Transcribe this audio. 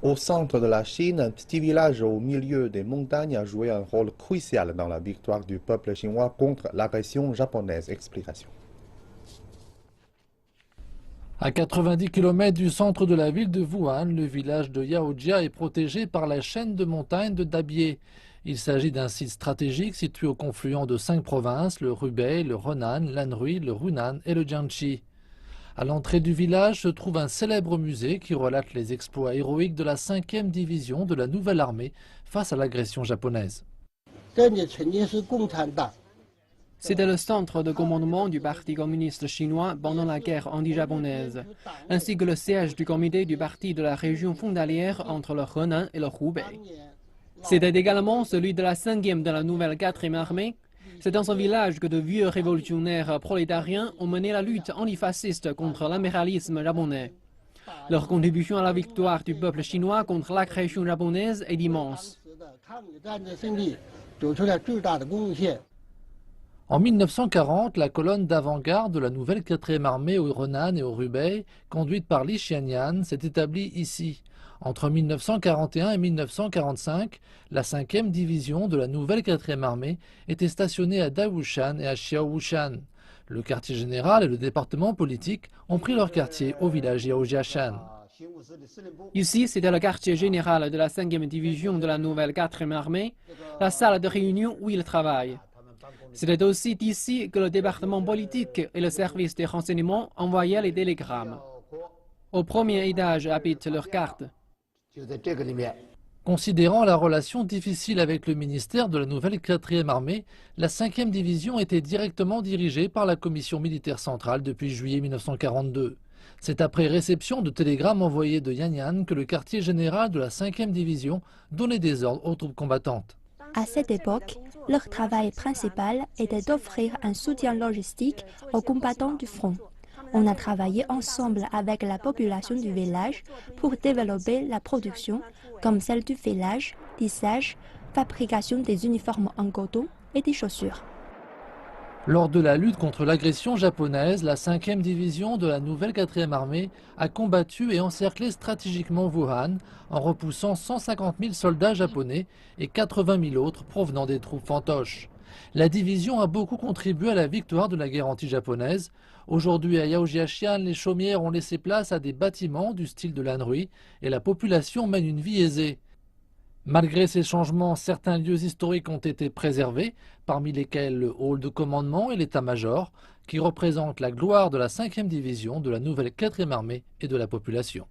Au centre de la Chine, un petit village au milieu des montagnes a joué un rôle crucial dans la victoire du peuple chinois contre l'agression japonaise. Explication. À 90 km du centre de la ville de Wuhan, le village de Yaojia est protégé par la chaîne de montagnes de Dabié. Il s'agit d'un site stratégique situé au confluent de 5 provinces, le Hubei, le Henan, l'Anhui, le Hunan et le Jiangxi. À l'entrée du village se trouve un célèbre musée qui relate les exploits héroïques de la 5e division de la nouvelle armée face à l'agression japonaise. C'était le centre de commandement du Parti communiste chinois pendant la guerre anti-japonaise, ainsi que le siège du comité du parti de la région frontalière entre le Henan et le Hubei. C'était également celui de la 5e de la nouvelle 4e armée. C'est dans ce village que de vieux révolutionnaires prolétariens ont mené la lutte antifasciste contre l'impérialisme japonais. Leur contribution à la victoire du peuple chinois contre l'agression japonaise est immense. En 1940, la colonne d'avant-garde de la nouvelle 4e armée au Henan et au Hubei, conduite par Li Xianyan, s'est établie ici. Entre 1941 et 1945, la 5e division de la nouvelle 4e armée était stationnée à Dawushan et à Xiaowushan. Le quartier général et le département politique ont pris leur quartier au village Yaojiashan. Ici, c'était le quartier général de la 5e division de la nouvelle 4e armée, la salle de réunion où ils travaillent. C'était aussi ici que le département politique et le service des renseignements envoyaient les télégrammes. Au premier étage habitent leurs cartes. Considérant la relation difficile avec le ministère de la nouvelle 4e armée, la 5e division était directement dirigée par la commission militaire centrale depuis juillet 1942. C'est après réception de télégrammes envoyés de Yanyan que le quartier général de la 5e division donnait des ordres aux troupes combattantes. À cette époque, leur travail principal était d'offrir un soutien logistique aux combattants du front. On a travaillé ensemble avec la population du village pour développer la production, comme celle du fêlage, tissage, fabrication des uniformes en coton et des chaussures. Lors de la lutte contre l'agression japonaise, la 5e division de la nouvelle 4e armée a combattu et encerclé stratégiquement Wuhan en repoussant 150 000 soldats japonais et 80 000 autres provenant des troupes fantoches. La division a beaucoup contribué à la victoire de la guerre anti-japonaise. Aujourd'hui à Yaojiashan, les chaumières ont laissé place à des bâtiments du style de l'Anhui et la population mène une vie aisée. Malgré ces changements, certains lieux historiques ont été préservés, parmi lesquels le hall de commandement et l'état-major, qui représentent la gloire de la 5e division de la nouvelle 4e armée et de la population.